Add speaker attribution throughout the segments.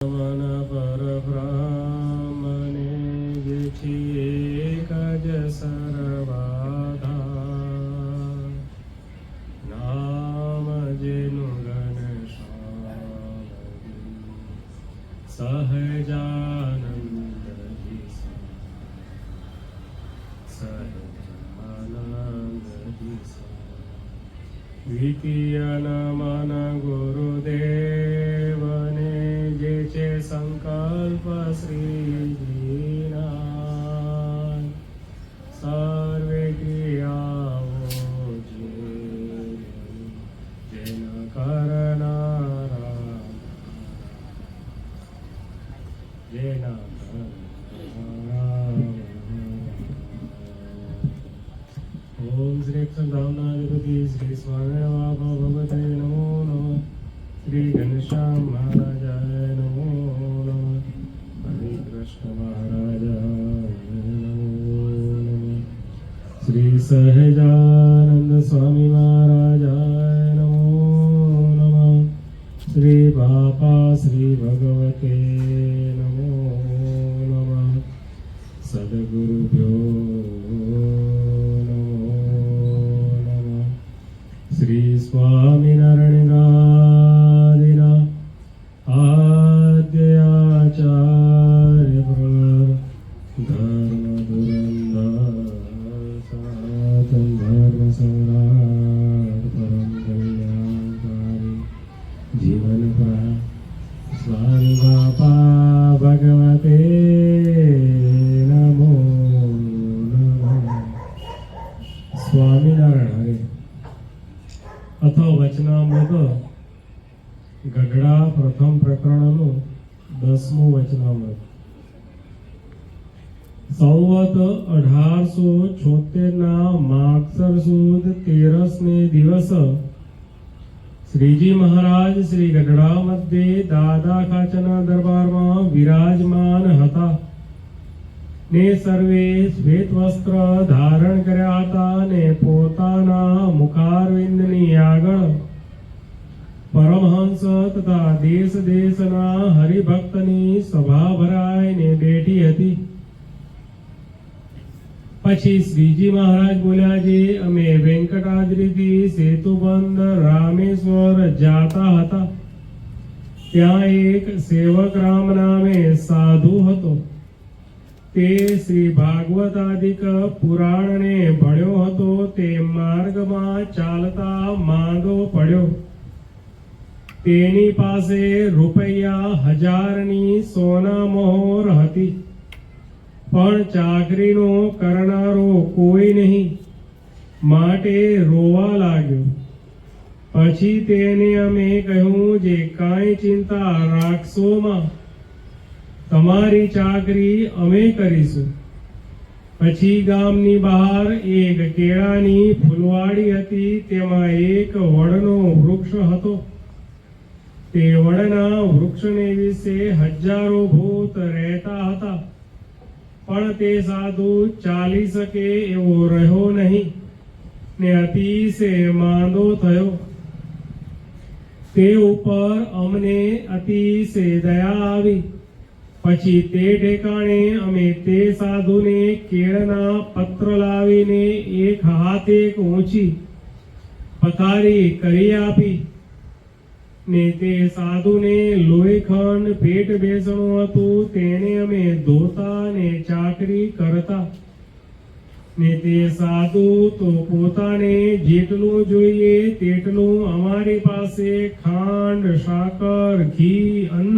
Speaker 1: પરબ્રહ્મને જે એક જ સર્વાધાર, નામ જેનું ઘનશ્યામ સહજાનંદ દ્વિતીય નમન ગુરુદેવને જે છે સંકલ્પ શ્રીજીના, સર્વે ક્રિયાઓ જેન કરનારા જેના ઓમ શ્રી ક્ષમધામનાધિપતિ શ્રી સ્વામિનારાયણ ભગવતે નમો નમઃ. શ્રી ઘનશ્યામ મહારાજાય નમો નમઃ. હરે કૃષ્ણ મહારાજાય નમો નમઃ. શ્રી સહજાનંદ સ્વામી મહારાજાય નમો નમઃ. શ્રી બાપા શ્રી ભગવતે નમો નમઃ. સદગુરુભ્યો શ્રી સ્વામિનારાયણ આદ્યાચાર્ય ધર્મ ધુરંધર સનાતન ધર્મ સમ્રાટ પરમ કલ્યાણકારી જીવન પ્રાણ સ્વામી બાપા ભગવતે નમો નમઃ. સ્વામિનારાયણ હરે. અથ વચનામૃત ગઢડા પ્રથમ પ્રકરણનું 10મું વચનામૃત. સંવત 1876 માગસર સુદ 13ને દિવસ શ્રીજી મહારાજ શ્રી ગઢડા મધ્યે દાદા ખાચરના દરબારમાં વિરાજમાન હતા ને સર્વે શ્વેત વસ્ત્ર ધારણ કર્યા હતા ને પોતાના મુખારવિંદની આગળ પરમહંસ તથા દેશ દેશના હરિભક્તની સભા ભરાઈને બેઠી હતી. પછી શ્રીજી મહારાજ બોલ્યા, જે અમે વેંકટાદ્રીથી સેતુબંધ રામેશ્વર જાતા હતા, ત્યાં એક સેવક રામ નામે સાધુ હતો. તે શ્રી ભાગવતાદિક પુરાણને ભણ્યો હતો. તે માર્ગમાં ચાલતા માંદો પડ્યો. તેની પાસે રૂપિયા 1000ની સોના મોહર હતી, પણ ચાકરીનો કરનારો કોઈ નહીં, માટે રોવા લાગ્યો. પછી તેને અમે કહ્યું, જે કાંઈ ચિંતા રાખશોમાં, તમારી ચાકરી અમે કરીશું. પછી ગામની બહાર એક કેળાની ફૂલવાડી હતી. તેમાં એક વડનો વૃક્ષ હતો. તે વડના વૃક્ષને વિશે હજારો ભૂત રહેતા હતા, પણ તે સાધુ ચાલી શકે એવો રહ્યો નહીં ને અતિશય માંદો થયો. તે ઉપર અમને અતિશય દયા આવી. પછી તે ઠેકાણે અમે તે સાધુને કેળના પત્ર લાવીને એક હાથે ઊંચી પથારી કરી આપી ને તે સાધુને લોહીખંડ પેટ બેસણું હતું. તેને અમે ધોતા ને ચાકરી કરતા ને તે સાધુ તો પોતાને જેટલું જોઈએ તેટલું અમારી પાસે ખાંડ, સાકર, ઘી, અન્ન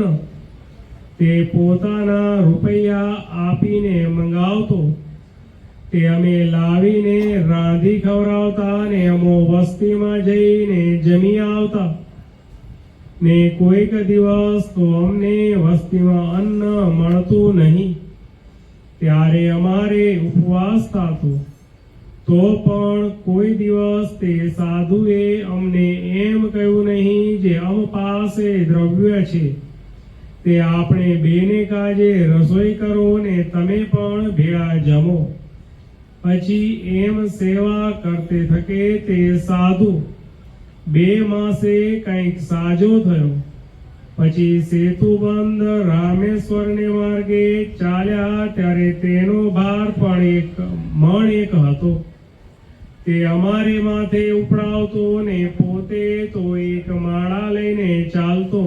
Speaker 1: તે પોતાના રૂપિયા આપીને મંગાવતો. તે અમે લાવીને રાંધી ખવડાવતા ને અમો વસ્તીમાં જઈને જમી આવતા ને કોઈક દિવસ તો અમને વસ્તીમાં અન્ન મળતું નહીં, ત્યારે અમારે ઉપવાસ થતો. તો પણ કોઈ દિવસ તે સાધુએ અમને એમ કહ્યું નહીં, જે અમ પાસે દ્રવ્ય છે તે આપણે બેને કાજે રસોઈ કરો ને તમે પણ ભેળા જમો. પછી એમ સેવા કરતે થકે તે સાધુ 2 માસે કંઈક સાજો થયો પછી સેતુબંધ રામેશ્વરને માર્ગે ચાલ્યા ત્યારે તેનો ભાર પણ 1 મણ હતો. તે અમારે માથે ઉપડાવતો ને પોતે તો 1 માળા લઈને ચાલતો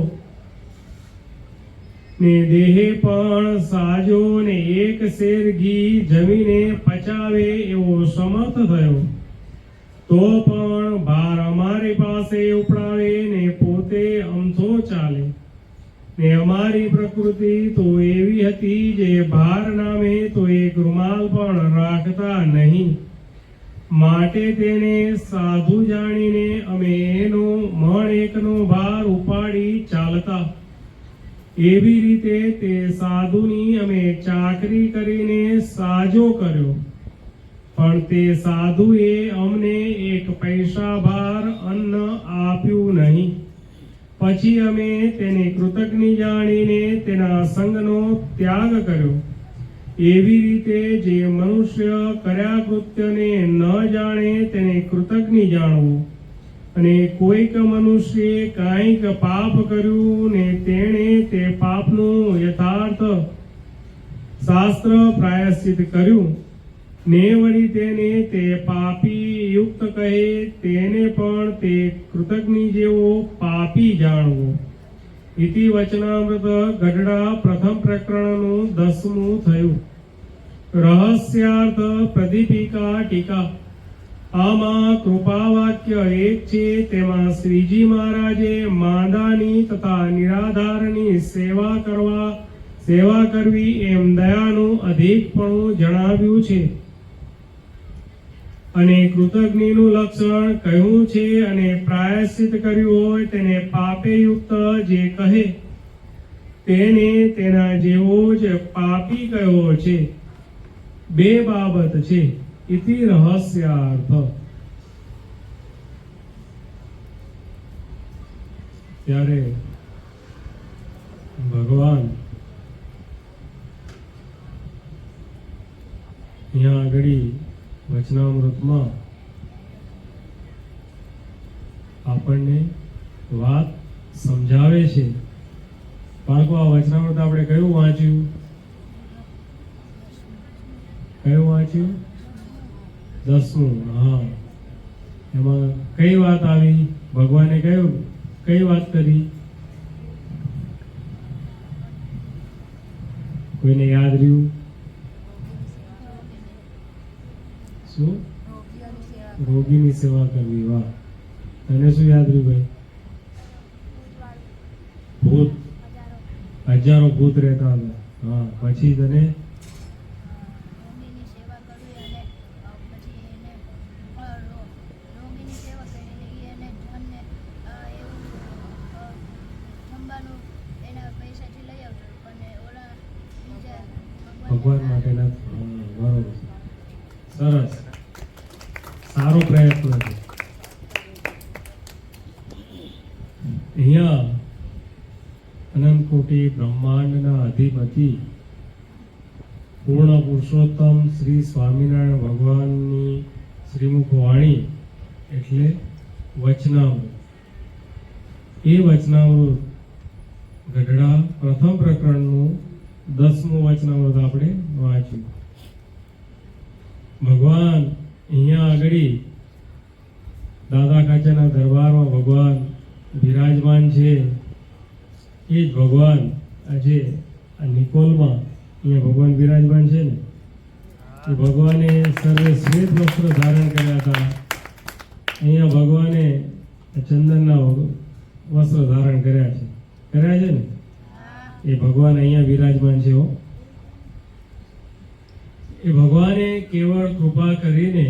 Speaker 1: ને દેહે પણ સાજો ને 1 શેર ઘી જમીને પચાવે એવો સમર્થ થયો. તો પણ ભાર અમારી પાસે ઉપડાવે ને પોતે અમથો ચાલે ને અમારી પ્રકૃતિ તો એવી હતી જે ભાર નામે તો 1 રૂમાલ પણ રાખતા નહીં. માટે તેને સાધુ જાણીને અમે એનો મણ 1નો ભાર ઉપાડી ચાલતા. એવી રીતે તે સાધુની અમે ચાકરી કરીને સાજો કર્યો. પણ તે સાધુએ અમને 1 પૈસા ભાર અન્ન આપ્યું નહીં. પછી અમે તેને કૃતજ્ઞ જાણીને તેના સંગનો ત્યાગ કર્યો. એવી રીતે જે મનુષ્ય કર્યા કૃત્યને ન જાણે તેને કૃતજ્ઞ જાણવું. અને કોઈક મનુષ્યે કાંઈક પાપ કર્યું ને તેણે તે પાપનું યથાર્થ શાસ્ત્ર પ્રાયશ્ચિત કર્યું ને વળી તેને તે પાપી યુક્ત કહે તેને પણ તે કૃતજ્ઞ જેવો પાપી જાણવો. ઇતિ વચનામૃત ગઢડા પ્રથમ પ્રકરણનું 10મું થયું. રહસ્યાર્થ પ્રદીપિકા ટીકા. આમાં કૃપાવાક્ય 1 છે. તેમાં શ્રીજી મહારાજે માંદાની તથા નિરાધારની સેવા કરવી એમ દયાનું અધિકપણું જણાવ્યું છે અને કૃતજ્ઞનું લક્ષણ કહ્યું છે. અને પ્રાયશ્ચિત કર્યું હોય તેને પાપે યુક્ત જે કહે તેને તેના જેવો જ પાપી કહ્યો છે. 2 બાબત છે. ઇતિ રહસ્યાર્થ. ત્યારે ભગવાન અહીંયા આગળ વચનામૃતમાં આપણને વાત સમજાવે છે. બાળકો, આ વચનામૃત આપણે કયું વાંચ્યું? કયું વાંચ્યું? 10મું. હા, એમાં કઈ વાત આવી? ભગવાને કઈ વાત કરી? કોઈને યાદ રહ્યું? શું? રોગીની સેવા કરવી. વાહ. તને શું યાદ રહ્યું ભાઈ? ભૂત, હજારો ભૂત રહેતા હતા. હા, પછી તને ભગવાન માટેના. બરોબર, સરસ, સારો પ્રયત્ન છે. અહીંયા અનંત કોટી બ્રહ્માંડના અધિપતિ પૂર્ણ પુરુષોત્તમ શ્રી સ્વામિનારાયણ ભગવાનની શ્રીમુખ વાણી એટલે વચનામૃત. એ વચનામૃત ગઢડા પ્રથમ પ્રકરણનું 10મું વચનામૃત આપણે વાંચ્યું. ભગવાન અહીંયા આગળ દાદા કાચાના દરબારમાં ભગવાન બિરાજમાન છે. એ જ ભગવાન આજે આ નિકોલમાં અહીંયા ભગવાન બિરાજમાન છે ને, એ ભગવાને સર્વે શ્વેત વસ્ત્ર ધારણ કર્યા હતા. અહીંયા ભગવાને ચંદનના વસ્ત્ર ધારણ કર્યા છે ને. એ ભગવાન અહીંયા બિરાજમાન છે. એ ભગવાને કેવળ કૃપા કરીને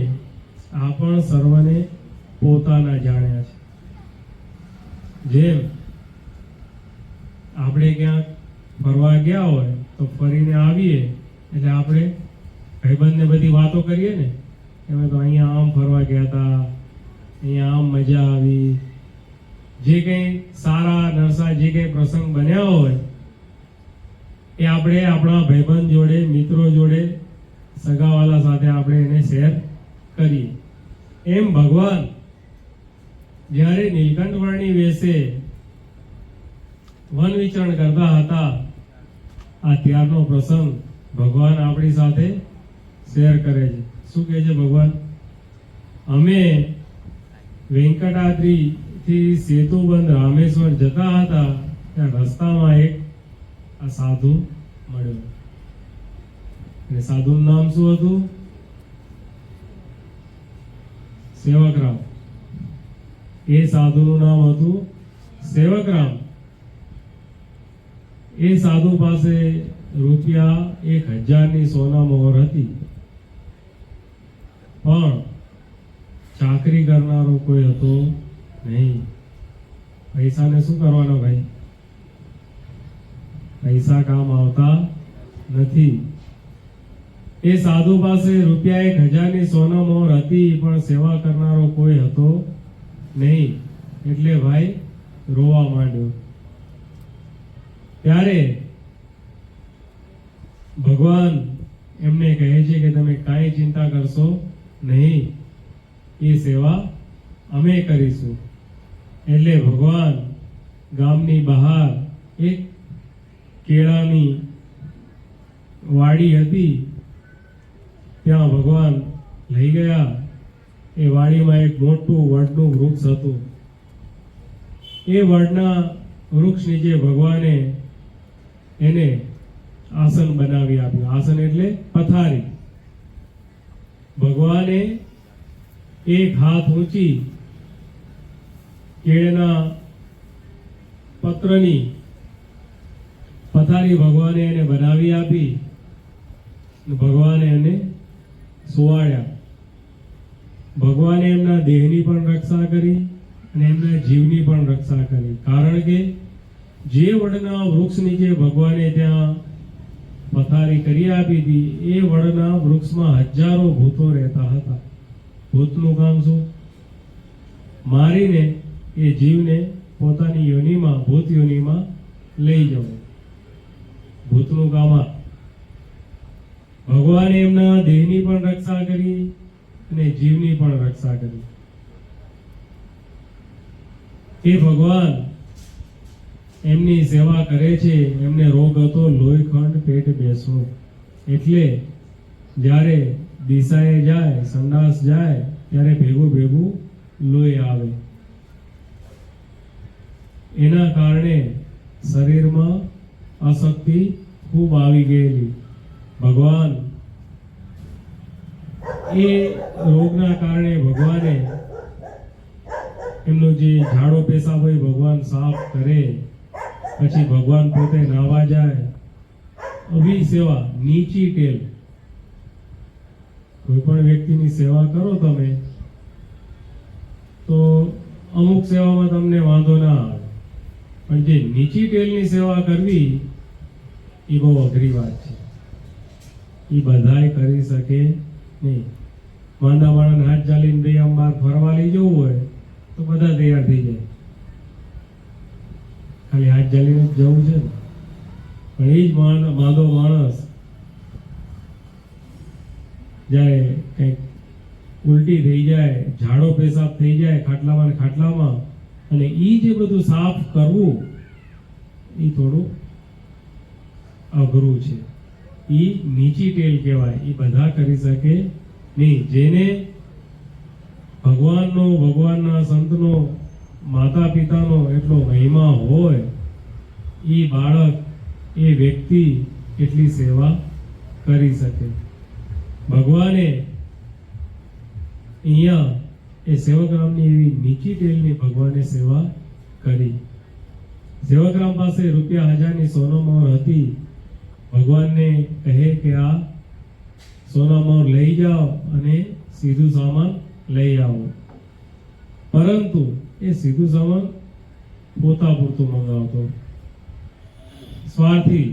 Speaker 1: આપણ સર્વને પોતાના જાણ્યા છે. જેમ આપણે ક્યાંક ફરવા ગયા હોય તો ફરીને આવીએ એટલે આપણે ભાઈબંધને બધી વાતો કરીએ ને, અમે તો અહીંયા આમ ફરવા ગયા હતા, અહીંયા આમ મજા આવી. જે કંઈ સારા નરસા જે કંઈ પ્રસંગ બન્યા હોય એ આપણે આપણા ભાઈબંધ જોડે, મિત્રો જોડે, સગાવાલા સાથે આપણે એને શેર કરીએ. એમ ભગવાન જ્યારે નીલકંઠ વર્ણી વેશે વન વિચરણ કરતા હતા. આ ત્યારનો પ્રસંગ ભગવાન આપણી સાથે શેર કરે છે. શું કહે છે ભગવાન? અમે વેંકટાદ્રી થી સેતુબંધ રામેશ્વર જતા હતા, ત્યાં રસ્તામાં એક આ સાધુ મળ્યો. અને સાધુનું નામ શું હતું? સેવકરામ. એ સાધુનું નામ હતું સેવકરામ. એ સાધુ પાસે રૂપિયા 1000ની સોના મોહર હતી, પણ ચાકરી કરનારો કોઈ હતો નહીં. પૈસાને શું કરવાનો ભાઈ? પૈસા કામ આવતા નથી. એ સાધુ પાસે રૂપિયા 1000ની સોના મોહર હતી, પણ સેવા કરનારો કોઈ હતો નહીં. એટલે ભાઈ રોવા માંડ્યો. ત્યારે ભગવાન એમને કહે છે કે તમે કાંઈ ચિંતા કરશો નહીં, એ સેવા અમે કરીશું. એટલે ભગવાન ગામની બહાર એક કેળાની વાડી હતી, ત્યાં ભગવાન લઈ ગયા. એ વાડીમાં એક મોટું વડનું વૃક્ષ હતું. એ વડના વૃક્ષ નીચે ભગવાને એને આસન બનાવી આપ્યું. આસન એટલે પથારી. ભગવાને એક હાથ ઊંચી કેળના પત્રની પથારી ભગવાને એને બનાવી આપી. ભગવાને એને સુવાડ્યા. ભગવાને એમના દેહની પણ રક્ષા કરી અને એમના જીવની પણ રક્ષા કરી. કારણ કે જે વડના વૃક્ષ નીચે ભગવાને ત્યાં પથારી કરી આપી હતી, એ વડના વૃક્ષમાં હજારો ભૂતો રહેતા હતા. ભૂતનું કામ શું? મારીને એ જીવને પોતાની યોનિમાં, ભૂત યોનિમાં લઈ જવું. ભૂતનું કામ આ. ભગવાને એમના દેહની પણ રક્ષા કરી અને જીવની પણ રક્ષા કરી. એ ભગવાન એમની સેવા કરે છે. એમને રોગ હતો લોહીખંડ, પેટ બેસવું. એટલે જ્યારે દિશાએ જાય, સંડાસ જાય, ત્યારે ભેગું ભેગું લોહી આવે. એના કારણે શરીરમાં અશક્તિ ખૂબ આવી ગયેલી. ભગવાન એ રોગના કારણે ભગવાને એમનો જે ઝાડો પેશાબ હોય ભગવાન સાફ કરે. પછી ભગવાન પોતે નાવા જાય. આવી સેવા નીચી ટેલ. કોઈ પણ વ્યક્તિની સેવા કરો તમે તો અમુક સેવામાં તમને વાંધો ના આવે, પણ જે નીચી ટેલની સેવા કરવી એ બહુ અઘરી વાત છે. એ બધાય કરી શકે નહીં. માંદા માણસને હાથ ચાલીને બે આમ બહાર ફરવા લઈ જવું હોય તો બધા તૈયાર થઈ જાય. ખાલી હાથ ચાલીને જ જવું છે ને. પણ એ જ માંદો માણસ જાય, કંઈક ઉલટી થઈ જાય, ઝાડો પેશાબ થઈ જાય ખાટલામાં ને ખાટલામાં, અને એ જે બધું સાફ કરવું એ થોડું અઘરું છે. એ નીચી ટેલ કહેવાય. એ બધા કરી શકે નહીં. જેને ભગવાનનો, ભગવાનના સંતનો, માતા પિતાનો એટલો મહિમા હોય, એ બાળક, એ વ્યક્તિ એટલી સેવા કરી શકે. ભગવાને અહીંયા એ સેવકરામની એવી નીચી ટેલની ભગવાને સેવા કરી. સેવકરામ પાસે રૂપિયા 1000ની સોનામોહર હતી. ભગવાનને કહે કે આ સોનામોહર લઈ જાઓ અને સીધું સામાન લઈ આવો. પરંતુ એ સીધું સામાન પોતા પૂરતું મંગાવતો. સ્વાર્થી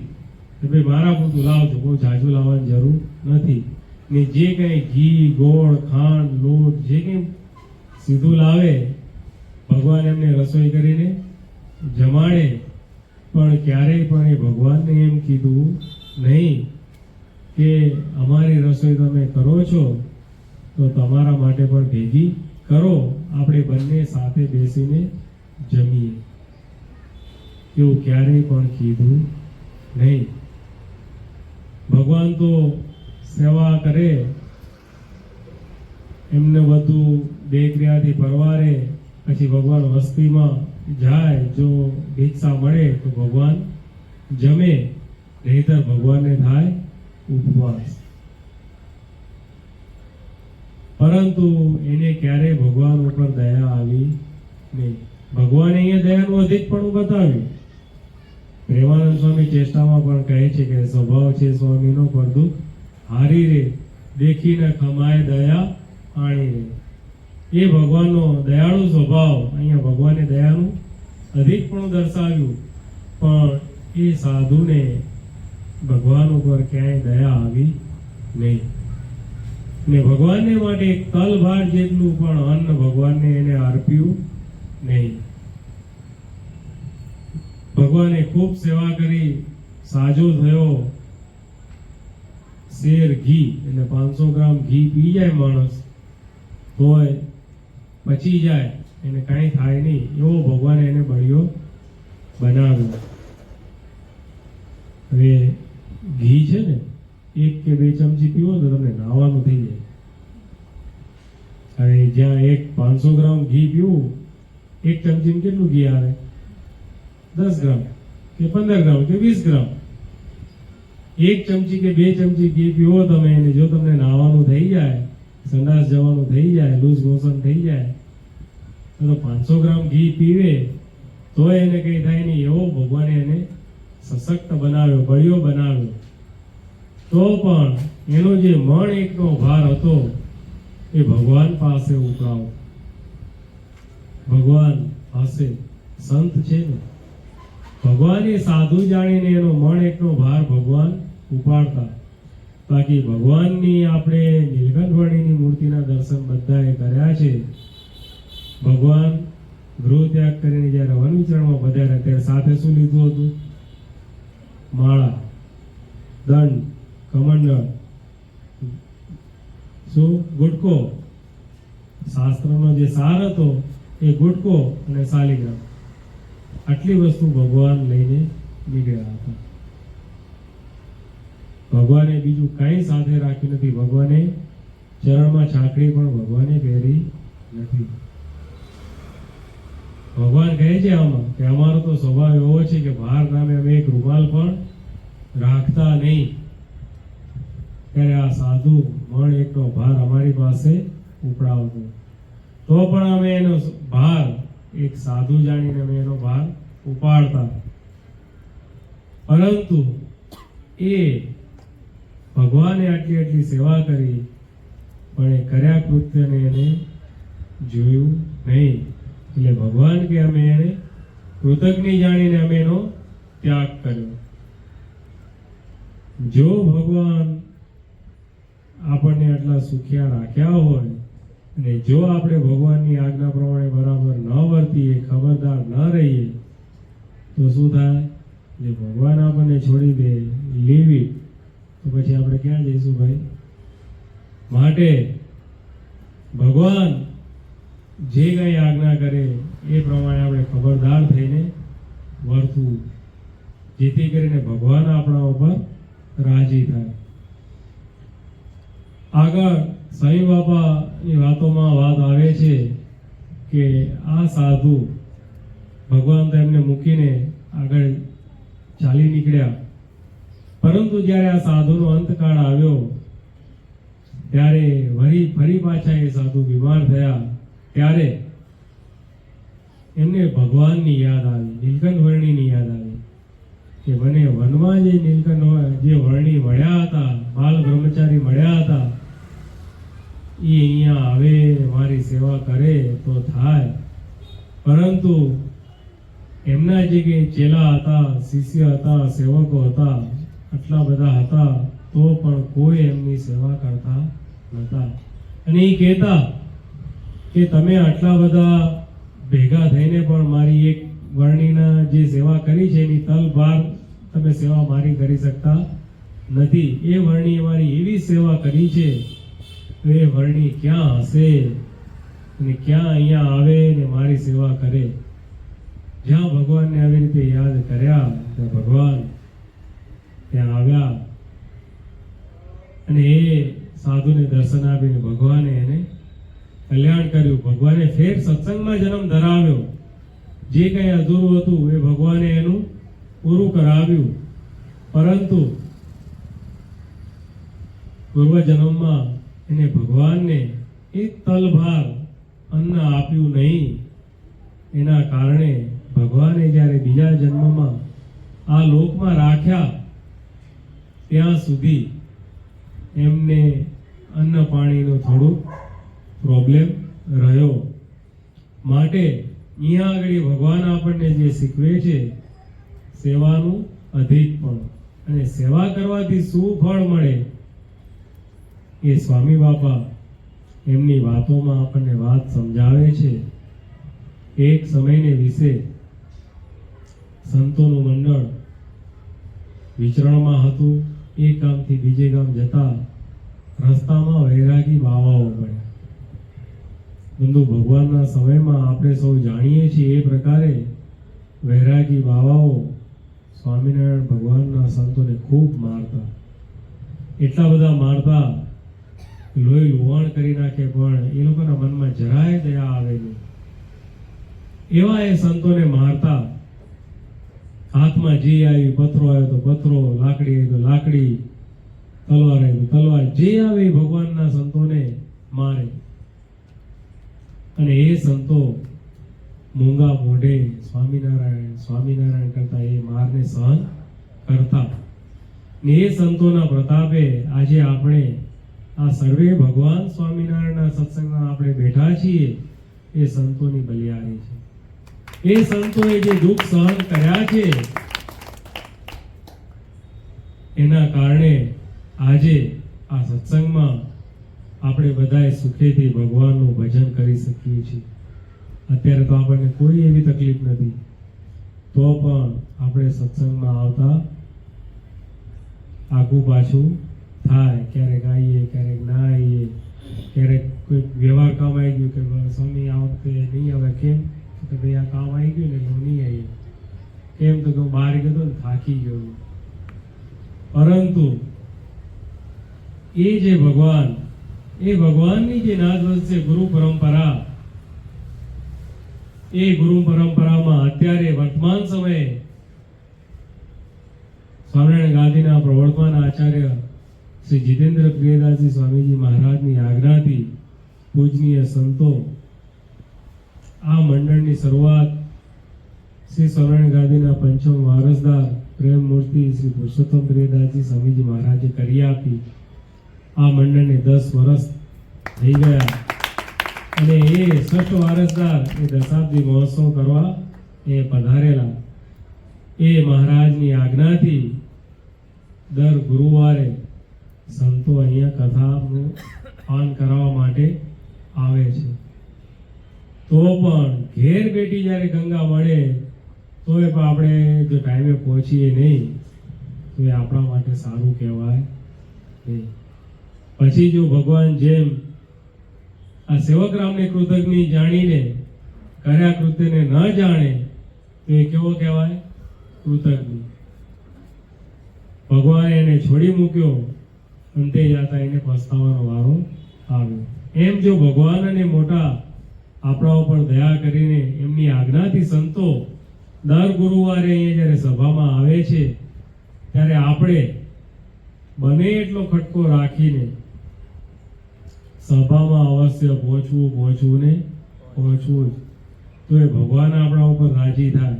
Speaker 1: કે ભાઈ મારા પૂરતું લાવજો, બહુ જાજુ લાવવાની જરૂર નથી. ને જે કંઈ ઘી, ગોળ, ખાંડ, લોટ જે કંઈ સીધું લાવે, ભગવાન એમને રસોઈ કરીને જમાડે. પણ ક્યારેય પણ એ ભગવાનને એમ કીધું નહીં કે અમારી રસોઈ તમે કરો છો તો તમારા માટે પણ ભેગી કરો, આપણે બંને સાથે બેસીને જમીએ. એવું ક્યારેય પણ કીધું નહીં. ભગવાન તો સેવા કરે, એમને બધું દેખરેખથી પરવારે, પછી ભગવાન વસ્તીમાં જાય, જો ભિક્ષા મળે તો ભગવાન જમે, નહીંતર ભગવાનને થાય ઉપવાસ. પરંતુ એને ક્યારેય ભગવાન ઉપર દયા આવી નહીં. ભગવાને અહીંયા દયાનું અધિકપણું બતાવ્યું. પ્રેમાનંદ સ્વામી ચેષ્ટામાં પણ કહે છે કે સ્વભાવ છે સ્વામીનો પરદુખ હારી રે, દેખીને ખમાય દયા આણી રે. એ ભગવાનનો દયાળુ સ્વભાવ, અહીંયા ભગવાને દયાનું અધિકપણું દર્શાવ્યું, પણ એ સાધુને ભગવાન ઉપર ક્યાંય દયા આવી નહીં. ને ભગવાનને માટે એક તલભાર જેટલું પણ અન્ન ભગવાનને એને અર્પ્યું નહીં. ભગવાને ખૂબ સેવા કરી, સાજો થયો. શેર ઘી એટલે 500 ગ્રામ ઘી પી જાય માણસ તોય પચી જાય, એને કાંઈ થાય નહીં, એવો ભગવાને એને બળિયો બનાવ્યો. હવે ઘી છે ને, 1 કે 2 ચમચી પીવો તો તમને નાવાનું થઈ જાય. હવે જ્યાં 500 ગ્રામ ઘી પીવું, 1 ચમચીમાં કેટલું ઘી આવે? 10 ગ્રામ કે 15 ગ્રામ કે 20 ગ્રામ. 1 ચમચી કે 2 ચમચી ઘી પીવો તમે, એને જો તમને નાવાનું થઈ જાય, સંડાસ જવાનું થઈ જાય, લૂઝ મોશન થઈ જાય, તો 500 ગ્રામ ઘી પીવે તો એને કંઈ થાય નહીં. એવો ભગવાને એને સશક્ત બનાવ્યો, બળિયો બનાવ્યો. તો પણ એનો જે મણ એકનો ભાર હતો એ ભગવાન પાસે ઉપડાવો. ભગવાન પાસે સંત છે ને, ભગવાન એ સાધુ જાણીને એનો મણ એકનો ભાર ભગવાન ઉપાડતા. બાકી ભગવાનની આપણે નીલકંઠવર્ણીની મૂર્તિના દર્શન બધાએ કર્યા છે. ભગવાન ગૃહ ત્યાગ કરીને જ્યારે વન વિચરણમાં પધાર્યા ત્યારે સાથે શું લીધું હતું? માળા, દંડ, કમંડળ, શું? ગુટકો. શાસ્ત્રનો જે સાર હતો એ ગુટકો અને શાલિગ્રામ, આટલી વસ્તુ ભગવાન લઈને નીકળ્યા હતા. ભગવાને બીજું કાંઈ સાથે રાખ્યું નથી. ભગવાને ચરણમાં છાકડી પણ ભગવાને પહેરી નથી. ભગવાન કહે છે આમાં કે અમારો તો સ્વભાવ એવો છે કે બહાર નામે અમે એક રૂમાલ પણ રાખતા નહીં. ત્યારે આ સાધુ મણ એકનો ભાર અમારી પાસે ઉપડાવતો, તો પણ અમે એનો ભાર એક સાધુ જાણીને અમે એનો ભાર ઉપાડતા. પરંતુ એ ભગવાને આટલી આટલી સેવા કરી, પણ એ કર્યા કૃત્યને એને જોયું નહીં. એટલે ભગવાન કે અમે એને કૃતજ્ઞ જાણીને અમે એનો ત્યાગ કર્યો. જો ભગવાન આપણને આટલા સુખિયા રાખ્યા હોય અને જો આપણે ભગવાનની આજ્ઞા પ્રમાણે બરાબર ન વર્તીએ, ખબરદાર ન રહીએ, તો શું થાય? જે ભગવાન આપણને છોડી દે, લીવ ઇટ, તો પછી આપણે ક્યાં જઈશું ભાઈ? માટે ભગવાન જે કંઈ આજ્ઞા કરે એ પ્રમાણે આપણે ખબરદાર થઈને વર્તવું, જેથી કરીને ભગવાન આપણા ઉપર રાજી થાય. આગળ સ્વામી બાપાની વાતોમાં વાત આવે છે કે આ સાધુ ભગવાન તો એમને મૂકીને આગળ ચાલી નીકળ્યા, પરંતુ જ્યારે આ સાધુનો અંતકાળ આવ્યો ત્યારે ફરી પાછા એ સાધુ બીમાર થયા. ત્યારે એમને ભગવાનની યાદ આવી, નીલકંઠ વર્ણીની યાદ આવી કે મને વનમાં જે નીલકંઠ જે વર્ણી મળ્યા હતા, બાલ બ્રહ્મચારી મળ્યા હતા, એ અહીંયા આવે, મારી સેવા કરે તો થાય. પરંતુ એમના જે કંઈ ચેલા હતા, શિષ્ય હતા, સેવકો હતા, આટલા બધા હતા, તો પણ કોઈ એમની સેવા કરતા નહોતા. અને એ કહેતા કે તમે આટલા બધા ભેગા થઈને પણ મારી એક વર્ણીના જે સેવા કરી છે એની તલભાર તમે સેવા મારી કરી શકતા નથી. એ વર્ણીએ મારી એવી સેવા કરી છે, તો એ વર્ણી ક્યાં હશે અને ક્યાં અહીંયા આવે ને મારી સેવા કરે? જ્યાં ભગવાનને આવી રીતે યાદ કર્યા ત્યાં ભગવાન ત્યાં આવ્યા અને એ સાધુને દર્શન આપીને ભગવાને એને કલ્યાણ કર્યું. ભગવાને ફેર સત્સંગમાં જન્મ ધરાવ્યો. જે કંઈ અધૂરું હતું એ ભગવાને એનું પૂરું કરાવ્યું. પરંતુ પૂર્વ જન્મમાં એને ભગવાનને એક તલભાર અન્ન આપ્યું નહીં. એના કારણે ભગવાને જ્યારે બીજા જન્મમાં આ લોકમાં રાખ્યા ત્યાં સુધી એમને અન્ન પાણીનો થોડું પ્રોબ્લેમ રહ્યો. માટે અહીંયા આગળ ભગવાન આપણને જે શીખવે છે સેવાનું અધિકપણ, અને સેવા કરવાથી શું ફળ મળે એ સ્વામી બાપા એમની વાતોમાં આપણને વાત સમજાવે છે. એક સમયને વિશે સંતોનું મંડળ વિચરણમાં હતું. એક ગામથી બીજે ગામ જતા રસ્તામાં વૈરાગી બાવાઓ પડ્યા. બંધુ, ભગવાનના સમયમાં આપણે સૌ જાણીએ છીએ એ પ્રકારે વૈરાગી બાવાઓ સ્વામિનારાયણ ભગવાનના સંતોને ખૂબ મારતા. એટલા બધા મારતા લોહી લુહાણ કરી નાખે, પણ એ લોકોના મનમાં જરાય દયા આવે નહીં. એવા એ સંતોને મારતા. હાથમાં જે આવ્યું, પથરો આવ્યો તો પથરો, લાકડી આવી તો લાકડી, તલવાર આવી તો તલવાર, જે આવે એ ભગવાનના સંતોને મારે. અને એ સંતો મૂંગા મોઢે સ્વામિનારાયણ સ્વામિનારાયણ કરતા એ મારને સહન કરતા. ને એ સંતોના પ્રતાપે આજે આપણે આ સર્વે ભગવાન સ્વામિનારાયણના સત્સંગમાં આપણે બેઠા છીએ. એ સંતોની બલિયારી છે. એ સંતોએ જે દુઃખ સહન કર્યા છે એના કારણે આજે આ સત્સંગમાં આપણે બધાએ સુખેથી ભગવાનનું ભજન કરી શકીએ છીએ. અત્યારે તો આપણને કોઈ એવી તકલીફ નથી, તો પણ આપણે સત્સંગમાં આવતા આગું પાછું થાય. ક્યારેક આવીએ, ક્યારેક ના આવીએ, ક્યારેક કોઈ વ્યવહાર કામ આવી ગયું કે સ્વામી આ વખતે નહીં આવે. કેમ કે ભાઈ આ કામ આવી ગયું ને એટલે હું નહીં આવી. કેમ તો હું બહાર ગયો ને થાકી ગયો. પરંતુ એ જે ભગવાન, એ ભગવાનની જે નાદવંશ છે ગુરુ પરંપરા, એ ગુરુ પરંપરામાં અત્યારે વર્તમાન સમયે સ્વામિનારાયણ ગાદીના પ્રવર્તમાન આચાર્ય શ્રી જીતેન્દ્ર પ્રિયદાસજી સ્વામીજી મહારાજની આજ્ઞાથી પૂજનીય સંતો આ મંડળની શરૂઆત શ્રી સ્વામિનારાયણ ગાદીના પંચમ વારસદાર પ્રેમ મૂર્તિ શ્રી પુરુષોત્તમ પ્રિયદાસજી સ્વામીજી મહારાજે કરી આપી. આ મંડળને 10 વર્ષ થઈ ગયા અને એ 6ઠ વારસદાર એ દશાબ્દી મહોત્સવ કરવા એ પધારેલા. એ મહારાજની આજ્ઞાથી દર ગુરુવારે સંતો અહીંયા કથાનું પાન કરાવવા માટે આવે છે. તો પણ ઘેર બેઠી જ્યારે ગંગા મળે તો એ આપણે જો ટાઈમે પહોંચીએ નહીં તો એ આપણા માટે સારું કહેવાય નહીં. પછી જો ભગવાન જેમ આ સેવકરામને કૃતજ્ઞ જાણીને કર્યા કૃત્યને ન જાણે તો એ કેવો કહેવાય? કૃતજ્ઞ. ભગવાને એને છોડી મૂક્યો, અંતે જતા એને પસ્તાવાનો વારો આવ્યો. એમ જો ભગવાન અને મોટા આપણા ઉપર દયા કરીને એમની આજ્ઞાથી સંતો દર ગુરુવારે અહીંયા જ્યારે સભામાં આવે છે ત્યારે આપણે બને એટલો ખટકો રાખીને સભામાં અવશ્ય પહોંચવું જ. તો એ ભગવાન આપણા ઉપર રાજી થાય.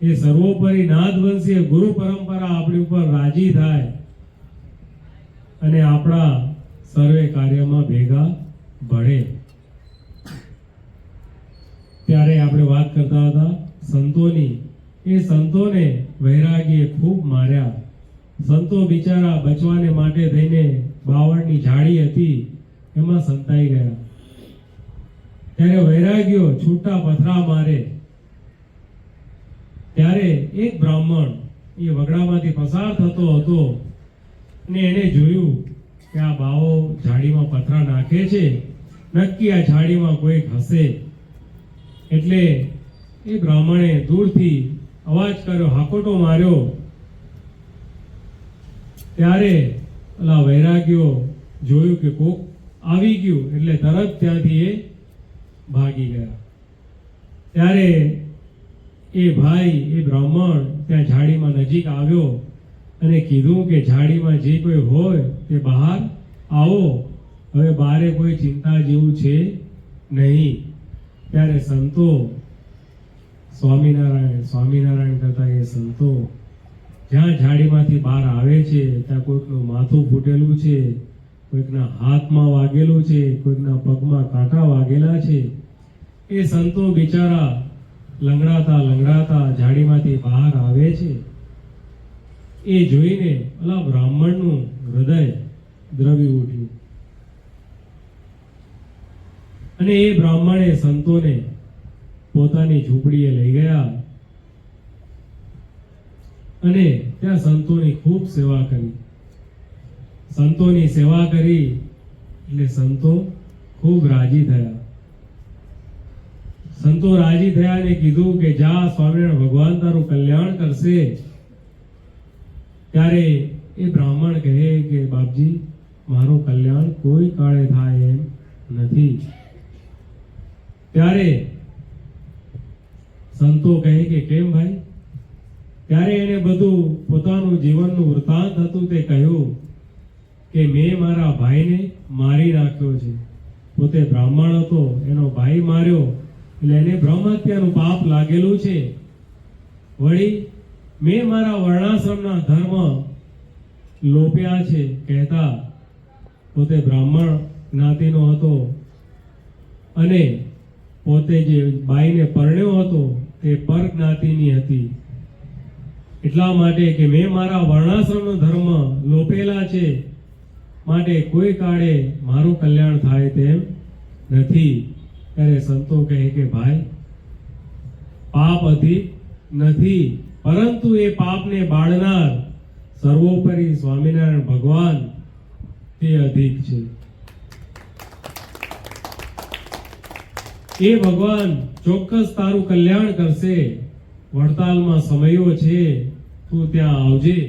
Speaker 1: એ સર્વોપરી નાદવંશીય ગુરુ પરંપરા આપણી ઉપર રાજી થાય અને આપણા સર્વે કાર્યમાં ભેગા ભળે. ત્યારે આપણે વાત કરતા હતા સંતોની. એ સંતોને વૈરાગીએ ખૂબ માર્યા. સંતો બિચારા બચવાને માટે થઈને બાવળની ઝાડી હતી એમાં સંતાઈ ગયા. ત્યારે વૈરાગીઓ છૂટા પથરા મારે ત્યારે એક બ્રાહ્મણ એ વગડામાંથી પસાર થતો હતો અને એને જોયું કે આ બાવો ઝાડીમાં પથરા નાખે છે, નક્કી આ ઝાડીમાં કોઈક હશે. એટલે એ બ્રાહ્મણે દૂરથી અવાજ કર્યો, હાકોટો માર્યો. ત્યારે ઓલા વૈરાગ્યો જોયું કે કોક આવી ગયું એટલે તરત ત્યાંથી એ ભાગી ગયા. ત્યારે એ ભાઈ, એ બ્રાહ્મણ ત્યાં ઝાડીમાં નજીક આવ્યો અને કીધું કે ઝાડીમાં જે કોઈ હોય તે બહાર આવો, હવે બારે કોઈ ચિંતા જેવું છે નહીં. ત્યારે સંતો સ્વામિનારાયણ કરતા એ સંતો જ્યાં ઝાડીમાંથી બહાર આવે છે ત્યાં કોઈકનું માથું ફૂટેલું છે, કોઈકના હાથમાં વાગેલું છે, કોઈકના પગમાં કાંટા વાગેલા છે. એ સંતો બિચારા લંગડાતા ઝાડીમાંથી બહાર આવે છે. એ જોઈને ઓલા બ્રાહ્મણનું હૃદય દ્રવી ઉઠ્યું અને એ બ્રાહ્મણે સંતોને પોતાની ઝૂંપડીએ લઈ ગયા અને ત્યાં સંતોની ખૂબ સેવા કરી. સંતોની સેવા કરી એટલે સંતો ખૂબ રાજી થયા. સંતો રાજી થયા અને કીધું કે જા, સ્વામિનારાયણ ભગવાન તારું કલ્યાણ કરશે. ત્યારે એ બ્રાહ્મણ કહે કે બાપજી, મારું કલ્યાણ કોઈ કાળે થાય એમ નથી. ત્યારે સંતો કહે કે કેમ ભાઈ? ત્યારે એને બધું પોતાનું જીવનનું વૃત્તાંત હતું તે કહ્યું કે મેં મારા ભાઈને મારી નાખ્યો છે. પોતે બ્રાહ્મણ હતો, એનો ભાઈ માર્યો એટલે એને બ્રહ્મ હત્યાનું પાપ લાગેલું છે. વળી મેં મારા વર્ણાશ્રમના ધર્મ લોપ્યા છે. કહેતા પોતે બ્રાહ્મણ જ્ઞાતિનો હતો અને પોતે જે બાઈને પરણ્યો હતો તે પર જ્ઞાતિની હતી. એટલા માટે કે મેં મારા વર્ણાશ્રમનો ધર્મ લોપેલા છે, માટે કોઈ કાળે મારું કલ્યાણ થાય તેમ નથી. ત્યારે સંતો કહે કે ભાઈ, પાપ અધિક નથી, પરંતુ એ પાપને બાળનાર સર્વોપરી સ્વામિનારાયણ ભગવાન તે અધિક છે. એ ભગવાન ચોક્કસ તારું કલ્યાણ કરશે. વડતાલમાં સમયો છે, તું ત્યાં આવજે.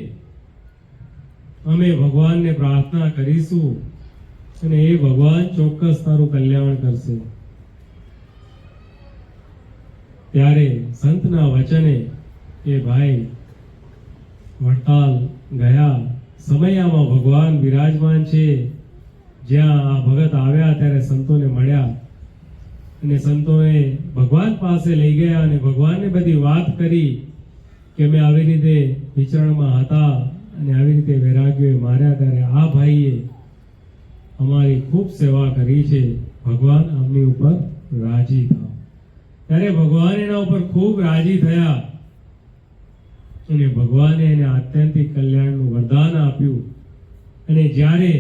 Speaker 1: અમે ભગવાનને પ્રાર્થના કરીશું અને એ ભગવાન ચોક્કસ તારું કલ્યાણ કરશે. ત્યારે સંતના વચને એ ભાઈ વડતાલ ગયા. સમયામાં ભગવાન બિરાજમાન છે. જ્યાં આ ભગત આવ્યા ત્યારે સંતોને મળ્યા અને સંતોએ ભગવાન પાસે લઈ ગયા અને ભગવાનને બધી વાત કરી કે અમે આવી રીતે વિચરણમાં હતા અને આવી રીતે વૈરાગ્યોએ માર્યા. ત્યારે આ ભાઈએ અમારી ખૂબ સેવા કરી છે, ભગવાન આમની ઉપર રાજી થાવ. ત્યારે ભગવાન એના ઉપર ખૂબ રાજી થયા અને ભગવાને એને આત્યંતિક કલ્યાણનું વરદાન આપ્યું. અને જ્યારે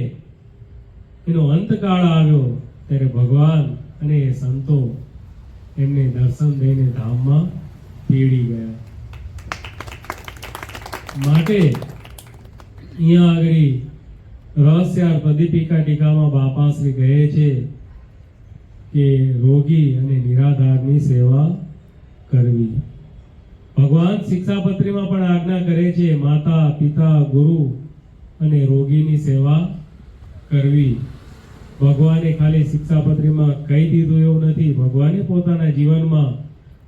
Speaker 1: એનો અંતકાળ આવ્યો ત્યારે ભગવાન અને એ સંતો એમને દર્શન દઈને ધામમાં તેડી ગયા. માટે અહીંયા આગળ રહસ્યાર પ્રદીપિકા ટીકામાં બાપાશ્રી કહે છે કે રોગી અને નિરાધારની સેવા કરવી. ભગવાન શિક્ષાપત્રીમાં પણ આજ્ઞા કરે છે, માતા, પિતા, ગુરુ અને રોગીની સેવા કરવી. ભગવાને ખાલી શિક્ષાપત્રીમાં કહી દીધું એવું નથી, ભગવાને પોતાના જીવનમાં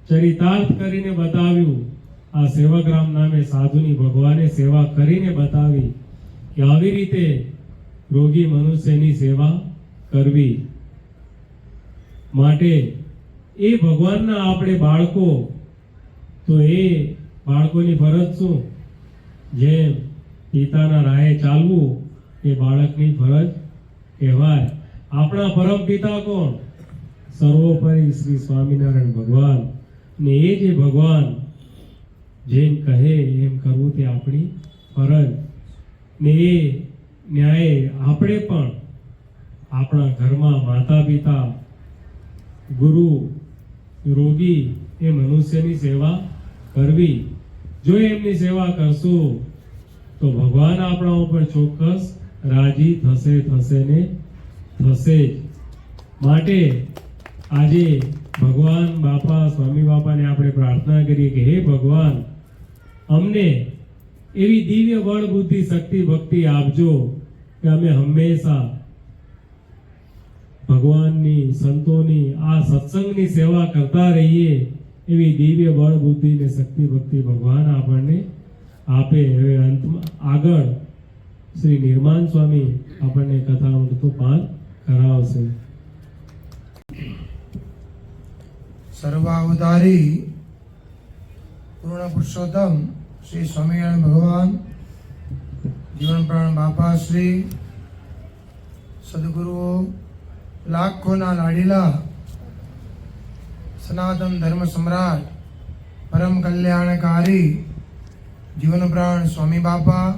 Speaker 1: ચરિતાર્થ કરીને બતાવ્યું. આ સેવકરામ નામે સાધુની ભગવાને સેવા કરીને બતાવી કે આવી રીતે રોગી મનુષ્યની સેવા કરવી. માટે એ ભગવાનના આપણે બાળકો, તો એ બાળકોની ફરજ શું? જેમ પિતાના રાહે ચાલવું એ બાળકની ફરજ કહેવાય. આપણા પરમ પિતા કોણ? સર્વોપરી શ્રી સ્વામિનારાયણ ભગવાન. ને એ જે ભગવાન જેમ કહે એમ કરવું તે આપણી ફરજ. ને એ ન્યાય આપણે પણ આપણા ઘરમાં માતા પિતા, ગુરુ, રોગી એ મનુષ્યની સેવા કરવી. જો એમની સેવા કરશું તો ભગવાન આપણા ઉપર ચોક્કસ રાજી થશે ને થશે જ. માટે આજે ભગવાન બાપા સ્વામી બાપાને આપણે પ્રાર્થના કરીએ કે હે ભગવાન, અમને એવી દિવ્ય બળ બુદ્ધિ શક્તિ ભક્તિ આપજો કે અમે હંમેશા ભગવાનની સંતોની આ સત્સંગની સેવા કરતા રહીએ, એવી દિવ્ય બળ બુદ્ધિ ને શક્તિ ભક્તિ ભગવાન આપણને આપે. હવે અંતમાં આગળ શ્રી નિર્માણ સ્વામી આપણને કથામૃતનું પાન કરાવશે.
Speaker 2: સર્વાવતારી પૂર્ણ પુરુષોત્તમ શ્રી સ્વામિનારાયણ ભગવાન, જીવન પ્રાણ બાપા શ્રી સદગુરુઓ, લાખોના લાડીલા સનાતન ધર્મ સમ્રાટ પરમ કલ્યાણકારી જીવન પ્રાણ સ્વામી બાપા,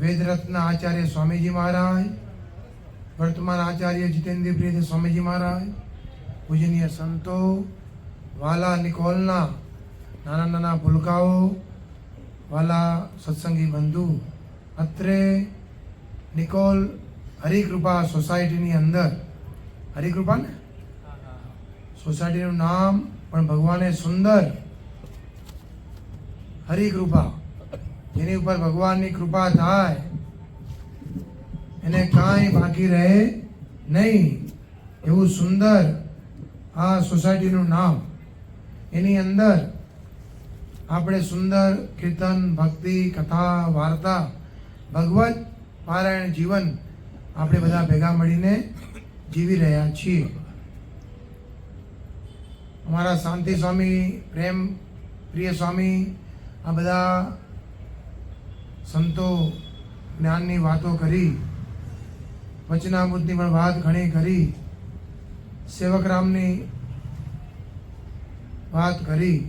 Speaker 2: વેદરત્ન આચાર્ય સ્વામીજી મહારાજ, વર્તમાન આચાર્ય જીતેન્દ્ર પ્રિય સ્વામીજી મહારાજ, પૂજનીય સંતો, વાલા નિકોલના નાના નાના ભૂલકાઓ, વાલા સત્સંગી બંધુ, અત્રે નિકોલ હરિકૃપા સોસાયટીની અંદર, હરિકૃપા ને સોસાયટીનું નામ પણ ભગવાને સુંદર હરિકૃપા, જેની ઉપર ભગવાનની કૃપા થાય એને કાંઈ બાકી રહે નહીં એવું સુંદર આ સોસાયટીનું નામ. એની અંદર આપણે સુંદર કીર્તન, ભક્તિ, કથા, વાર્તા, ભગવત પારાયણ જીવન આપણે બધા ભેગા મળીને જીવી રહ્યા છીએ. અમારા શાંતિ સ્વામી, પ્રેમ પ્રિય સ્વામી, આ બધા સંતો જ્ઞાનની વાતો કરી, વચનામૃતની પણ વાત ઘણી કરી, સેવકરામની વાત કરી,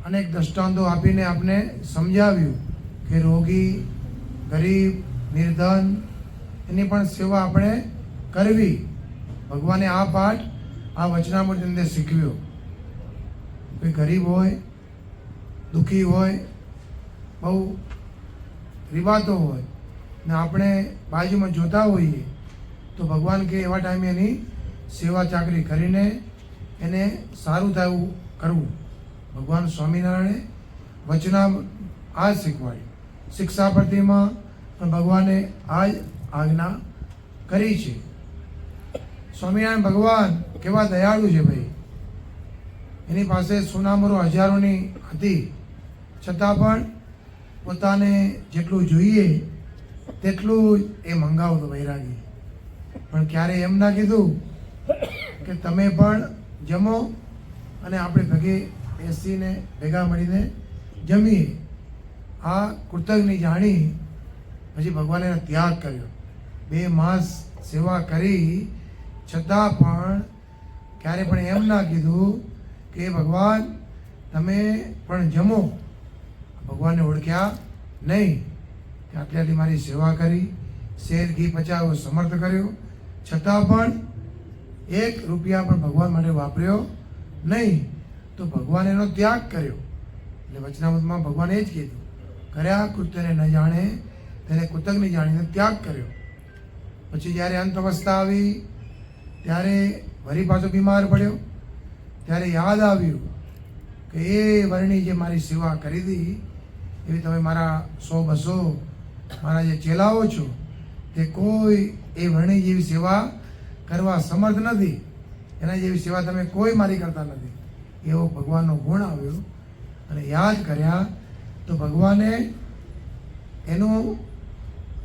Speaker 2: અનેક દ્રષ્ટાંતો આપીને આપને સમજાવ્યું કે રોગી, ગરીબ, નિર્ધન એની પણ સેવા આપણે કરવી. ભગવાને આ પાઠ આ વચનામૃતની અંદર શીખવ્યો. કોઈ ગરીબ હોય, દુઃખી હોય, બહુ રીબાતો હોય ને આપણે બાજુમાં જોતા હોઈએ તો ભગવાન કે એવા ટાઈમે એની સેવા ચાકરી કરીને એને સારું થયું કરવું. ભગવાન સ્વામિનારાયણે વચના આ જ શીખવાડી. શિક્ષાપત્રીમાં પણ ભગવાને આ જ આજ્ઞા કરી છે. સ્વામિનારાયણ ભગવાન કેવા દયાળુ છે ભાઈ. એની પાસે સોનામરો હજારોની હતી, છતાં પણ પોતાને જેટલું જોઈએ તેટલું એ મંગાવતો વૈરાગી. પણ ક્યારે એમ ના કીધું કે તમે પણ જમો અને આપણે ભેગે બેસીને ભેગા મળીને જમીએ. આ કૃતજ્ઞ જાણી પછી ભગવાને એનો ત્યાગ કર્યો. 2 માસ સેવા કરી છતાં પણ ક્યારે પણ એમ ના કીધું કે ભગવાન તમે પણ જમો. ભગવાનને ઓળખ્યા નહીં કે આટલી આટલી મારી સેવા કરી, શેર ઘી પચાવ્યો, સમર્થ કર્યો, છતાં પણ 1 રૂપિયા પણ ભગવાન માટે વાપર્યો નહીં. તો ભગવાન એનો ત્યાગ કર્યો. એટલે વચનામૃતમાં ભગવાને એ જ કીધું, કર્યા કૃત્યને ન જાણે તેને કૃતજ્ઞ જાણીને ત્યાગ કર્યો. પછી જ્યારે અંત અવસ્થા આવી ત્યારે વળી પાછો બીમાર પડ્યો. ત્યારે યાદ આવ્યું કે એ વર્ણી જે મારી સેવા કરી હતી એવી તમે મારા 100-200 મારા જે ચેલાઓ છો તે કોઈ એ વર્ણી જેવી સેવા કરવા સમર્થ નથી. એના જેવી સેવા તમે કોઈ મારી કરતા નથી. એવો ભગવાનનો ગુણ આવ્યો અને યાદ કર્યા તો ભગવાને એનું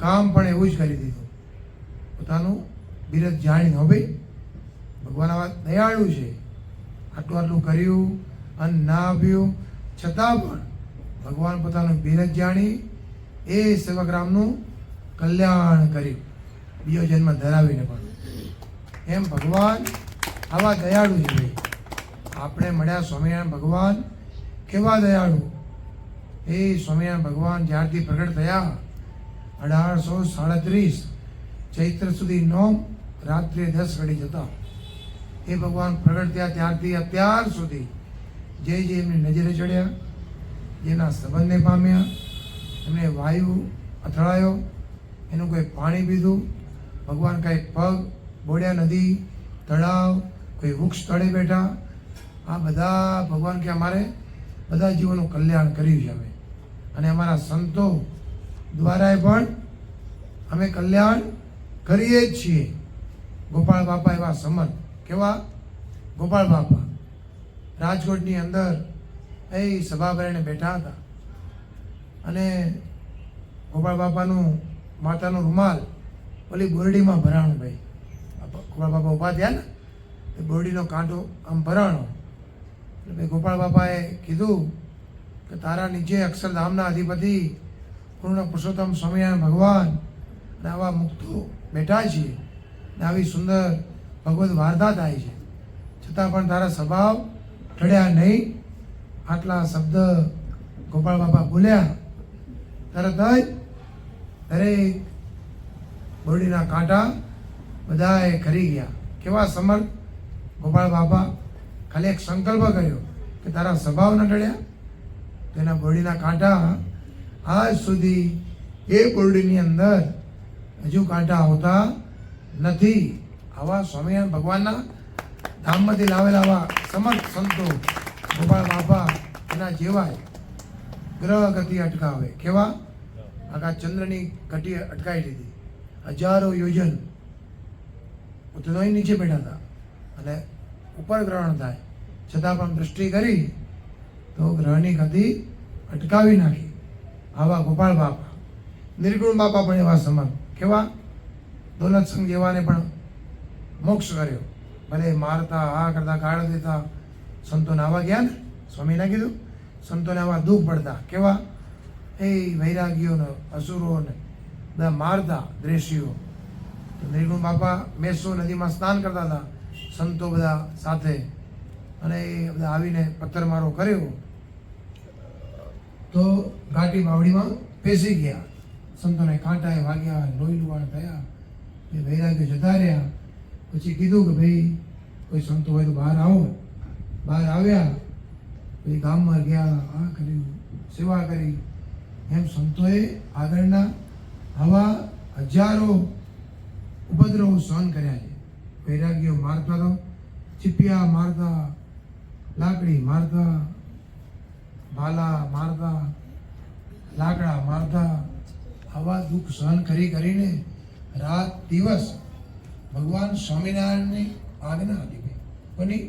Speaker 2: કામ પણ એવું જ કરી દીધું. પોતાનું બિરદ જાણીને, હવે ભગવાન આવા દયાળુ છે. આટલું આટલું કર્યું અને ના આપ્યું છતાં પણ ભગવાન પોતાનું બિરદ જાણી એ સેવકરામનું કલ્યાણ કર્યું, બીજો જન્મ ધરાવીને પણ. એમ ભગવાન આવા દયાળુ છે ભાઈ. આપણે મળ્યા સ્વામિનારાયણ ભગવાન કેવા દયાળુ. એ સ્વામિનારાયણ ભગવાન જ્યારથી પ્રગટ થયા 1837 ચૈત્ર સુધી 9 રાત્રે 10 ઘડી જતા. એ ભગવાન પ્રગટ થયા ત્યારથી અત્યાર સુધી જે એમની નજરે ચડ્યા, જેના સંબંધને પામ્યા, એમને વાયુ અથડાયો, એનું કોઈ પાણી પીધું, ભગવાન કાંઈ પગ બોળ્યા નથી, તળાવ, કોઈ વૃક્ષ તળે બેઠા. આ બધા ભગવાન કે અમારે બધા જીવોનું કલ્યાણ કર્યું છે અમે, અને અમારા સંતો દ્વારા પણ અમે કલ્યાણ કરીએ જ છીએ. ગોપાળ બાપા એવા સમર્થ. કેવા? ગોપાળ બાપા રાજકોટની અંદર એ સભા ભરીને બેઠા હતા, અને ગોપાળ બાપાનું માતાનું રૂમાલ ઓલી બોરડીમાં ભરાણું. ભાઈ ગોપાળ બાપા ઊભા થયા ને, એ બોરડીનો કાંટો આમ ભરાણો. એટલે ભાઈ ગોપાળ બાપાએ કીધું કે તારા નીચે અક્ષરધામના અધિપતિ પૂર્ણ પુરુષોત્તમ સ્વામિનારાયણ ભગવાન અને આવા મુક્તો બેઠા છીએ, ને આવી સુંદર ભગવદ વાર્તા થાય છે, છતાં પણ તારા સ્વભાવ ટળ્યા નહીં. આટલા શબ્દ ગોપાળ બાપા બોલ્યા, તરત જ દરેક બોરડીના કાંટા બધાએ ખરી ગયા. કેવા સમર્થ ગોપાળ બાપા! ખાલી એક સંકલ્પ કર્યો કે તારા સ્વભાવ ન ટળ્યા, તો એના બોરડીના કાંટા આજ સુધી એ બોરડીની અંદર હજુ કાંટા આવતા નથી. આવા સ્વામિનારાયણ ભગવાનના ધામમાંથી લાવેલા આવા સમર્થ સંતો ગોપાળ બાપા એના જેવાય ગ્રહ ગતિ અટકાવે. કેવા? આખા ચંદ્રની ગતિ અટકાવી દીધી. હજારો યોજન ઉતરોય નીચે બેઠા હતા અને ઉપર ગ્રહણ થાય, છતાં પણ દૃષ્ટિ કરી તો ગ્રહની ગતિ અટકાવી નાખી. આવા ગોપાળ બાપા. નિર્ગુણ બાપા પણ એવા સમર્થ. કેવા? દોલત સંઘ જેવાને પણ મોક્ષ કર્યો. ભલે મારતા, આ કરતા, ગાળ દેતા સંતોને આવા ગયા ને, સ્વામીને કીધું સંતોને આવા દુઃખ પડતા. કેવા? એ વૈરાગીઓને, અસુરોને બધા મારતા દ્વેષીઓ. તો નિર્ગુણ બાપા મેસો નદીમાં સ્નાન કરતા હતા સંતો બધા સાથે, અને એ બધા આવીને પથ્થરમારો કર્યો તો ઘાટી બાવડીમાં પેસી ગયા. સંતોને કાંટાએ વાગ્યા, લોહી લુહાણ થયા. એ વૈરાગ્ય જતા રહ્યા. પછી કીધું કે ભાઈ કોઈ સંતો હોય તો બહાર આવો. બહાર આવ્યા, પછી ગામમાં ગયા, આ કર્યું, સેવા કરી. એમ સંતોએ આગળના આવા હજારો ઉપદ્રવો સહન કર્યા છે. વૈરાગ્યો મારતા તો, ચીપિયા મારતા, લાકડી મારતા, ભાલા મારતા, લાકડા મારતા. આવા દુઃખ સહન કરી કરીને રાત દિવસ ભગવાન સ્વામિનારાયણની આજ્ઞા હતી. કોની?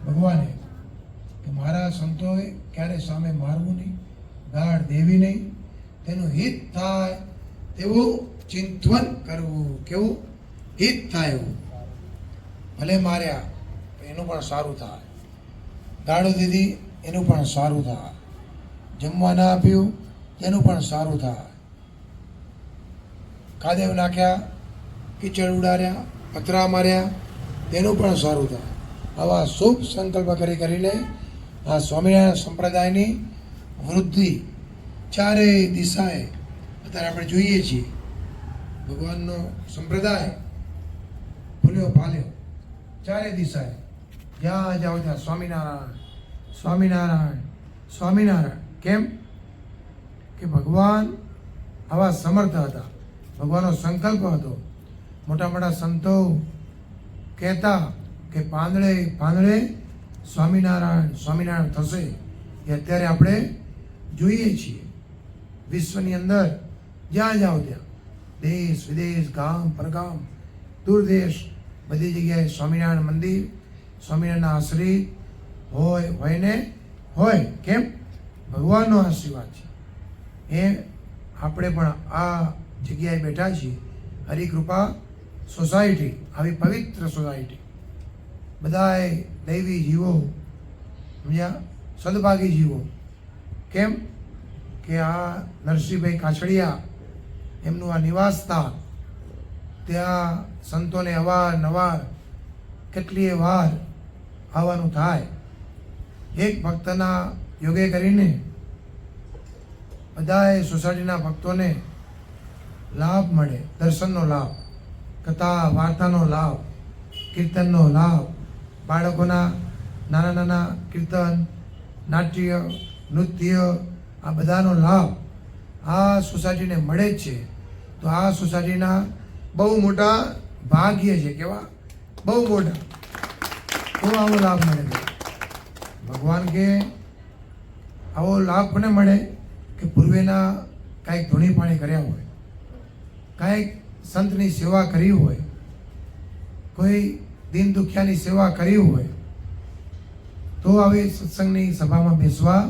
Speaker 2: ભગવાને કે મારા સંતોએ ક્યારે સામે મારવું નહીં, ગાળ દેવી નહીં, તેનું હિત થાય તેવું ચિંતન કરવું. કેવું? હિત થાય એવું. ભલે માર્યા એનું પણ સારું થાય, ગાળો દીધી એનું પણ સારું થાય, જમવા ના આપ્યું એનું પણ સારું થાય, કાદેવ નાખ્યા, કીચડ ઉડાડ્યા, પથરા માર્યા તેનું પણ સારું થાય. આવા શુભ સંકલ્પ કરીને આ સ્વામિનારાયણ સંપ્રદાયની વૃદ્ધિ ચારેય દિશાએ અત્યારે આપણે જોઈએ છીએ. ભગવાનનો સંપ્રદાય ફૂલ્યો ફાલ્યો ચારે દિશાએ. જ્યાં જાઓ ત્યાં સ્વામિનારાયણ, સ્વામિનારાયણ, સ્વામિનારાયણ. કેમ? કે ભગવાન આવા સમર્થ હતા, ભગવાનનો સંકલ્પ હતો. મોટા મોટા સંતો કહેતા કે પાંદડે પાંદડે સ્વામિનારાયણ સ્વામિનારાયણ થશે. એ અત્યારે આપણે જોઈએ છીએ. વિશ્વની અંદર જ્યાં જાઓ ત્યાં, દેશ વિદેશ, ગામ પરગામ, દૂર દેશ, બધી જગ્યાએ સ્વામિનારાયણ મંદિર, સ્વામિનારાયણના આશ્રિત હોય ને હોય. કેમ? ભગવાનનો આશીર્વાદ છે. એ આપણે પણ આ જગ્યાએ બેઠા છીએ. હરિકૃપા સોસાયટી, આવી પવિત્ર સોસાયટી. બધાએ દૈવી જીવો, સમજ્યા, સદભાગી જીવો. કેમ? કે આ નરસિંહભાઈ કાછડિયા એમનું આ નિવાસ સ્થાન, ત્યાં સંતોને અવારનવાર કેટલીય વાર આવવાનું થાય. એક ભક્તના યોગે કરીને બધાએ સોસાયટીના ભક્તોને લાભ મળે. દર્શનનો લાભ, કથા વાર્તાનો લાભ, કીર્તનનો લાભ, બાળકોના નાના નાના કીર્તન, નાટ્ય, નૃત્ય, આ બધાનો લાભ આ સોસાયટીને મળે જ છે. તો આ સોસાયટીના બહુ મોટા ભાગ્ય છે. કેવા? બહુ મોટા, તો આવો લાભ મળે છે. ભગવાન કે આવો લાભ કોને મળે કે પૂર્વેના કાંઈક ધૂણી પાણી કર્યા હોય, કાંઈક સંતની સેવા કરી હોય, કોઈ દીન દુખિયાની સેવા કરી હોય, તો આવી સત્સંગની સભામાં બેસવા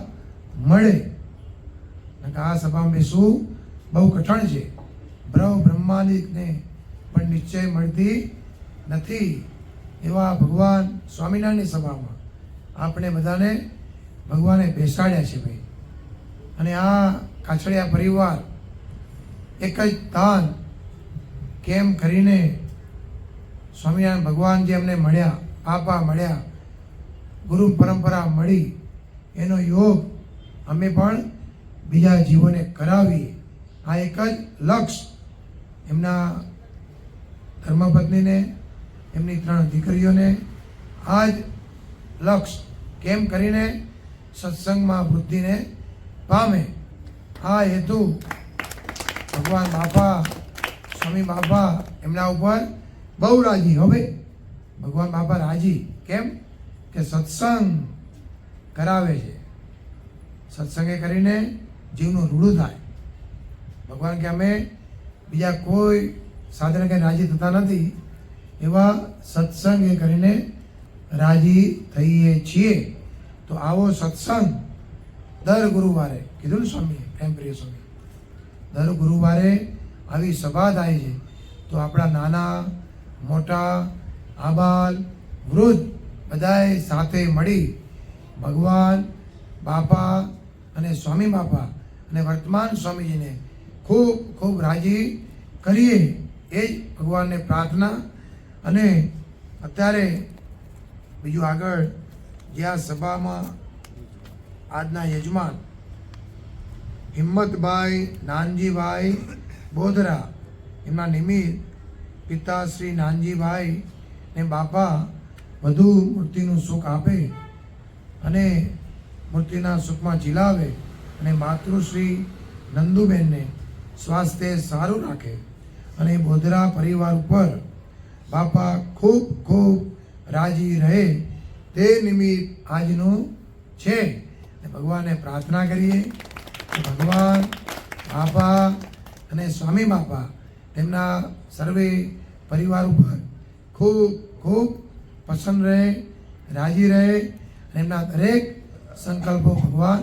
Speaker 2: મળે. આ સભામાં બેસવું બહુ કઠણ છે. બ્રહ્માદિકને પણ નિશ્ચય મળતી નથી. એવા ભગવાન સ્વામિનારાયણની સભામાં આપણે બધાને ભગવાને બેસાડ્યા છે ભાઈ. અને આ કાછડિયા પરિવાર એક જ દાન કેમ કરીને સ્વામિનારાયણ ભગવાન જે અમને મળ્યા, આપા મળ્યા, ગુરુ પરંપરા મળી, એનો યોગ અમે પણ બીજા જીવોને કરાવીએ. આ એક જ લક્ષ્ય એમના ધર્મપત્નીને, એમની 3 દીકરીઓને આ જ લક્ષ્ય કેમ કરીને સત્સંગમાં વૃદ્ધિને પામે. આ હેતુ ભગવાન બાપા, સ્વામી બાપા એમના ઉપર બહુ રાજી. હવે ભગવાન બાપા રાજી કેમ કે સત્સંગ કરાવે છે. સત્સંગે કરીને જીવનું રૂડું થાય. ભગવાન કે અમે બીજા કોઈ સાધન કંઈ રાજી થતા નથી, એવા સત્સંગ એ કરીને રાજી થઈએ છીએ. તો આવો સત્સંગ દર ગુરુવારે, કીધું ને સ્વામી, પ્રેમ પ્રિય સ્વામી, દર ગુરુવારે આવી સભા થાય છે. તો આપણા નાના મોટા, આબાલ વૃદ્ધ બધાએ સાથે મળી ભગવાન બાપા અને સ્વામી બાપા અને વર્તમાન સ્વામીજીને ખૂબ ખૂબ રાજી કરીએ. એ જ ભગવાનને પ્રાર્થના. અને અત્યારે બીજું આગળ જે આ સભામાં આજના યજમાન હિંમતભાઈ નાનજીભાઈ બોધરા, એમના નિમિત્ત પિતા શ્રી નાનજીભાઈ ને બાપા વધુ મૂર્તિનું સુખ આપે અને મૂર્તિના સુખમાં ઝીલાવે અને માતૃશ્રી નંદુબેનને સ્વાસ્થ્ય સારું રાખે અને બોધરા પરિવાર ઉપર બાપા ખૂબ ખૂબ રાજી રહે, તે નિમિત્ત આજનું છે. ભગવાનને પ્રાર્થના કરીએ કે ભગવાન બાપા અને સ્વામી બાપા તેમના સર્વે પરિવાર ઉપર ખૂબ ખૂબ પસંદ રહે, રાજી રહે અને એમના દરેક સંકલ્પો ભગવાન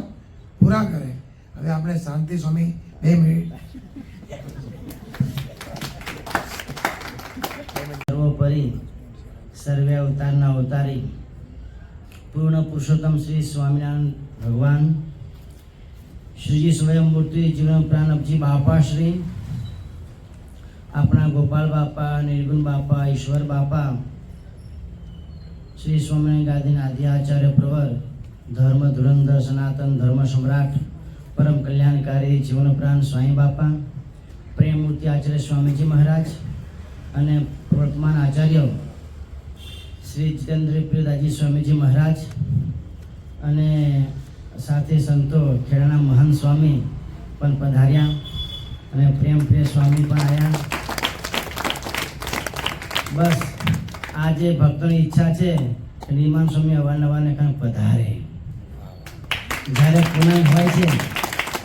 Speaker 2: પૂરા કરે. હવે આપણે શાંતિ સ્વામી 2 મિનિટ.
Speaker 3: સર્વોપરી સર્વે અવતારના અવતારી પૂર્ણ પુરુષોત્તમ શ્રી સ્વામિનારાયણ ભગવાન, શ્રીજી સ્વયંમૂર્તિ જીવન પ્રાણ અબજી બાપા શ્રી, આપણા ગોપાલ બાપા, નિર્ગુણ બાપા, ઈશ્વર બાપા, શ્રી સ્વામિનારાયણ ગાદીના આદિ આચાર્ય પ્રવર, ધર્મ ધુરંધર સનાતન ધર્મ સમ્રાટ, પરમ કલ્યાણકારી જીવન પ્રાણ સ્વામી બાપા, પ્રેમમૂર્તિ આચાર્ય સ્વામીજી મહારાજ અને વર્તમાન આચાર્ય શ્રી જીતેન્દ્ર પ્રિયદાજી સ્વામીજી મહારાજ અને સાથે સંતો ખેડાના મહાન સ્વામી પણ પધાર્યા અને પ્રેમ પ્રિય સ્વામી પણ આવ્યા. બસ આજે ભક્તોની ઈચ્છા છે કે નિમાન સ્વામી અવારનવાર કાંઈ પધારે. જ્યારે પૂનમ હોય છે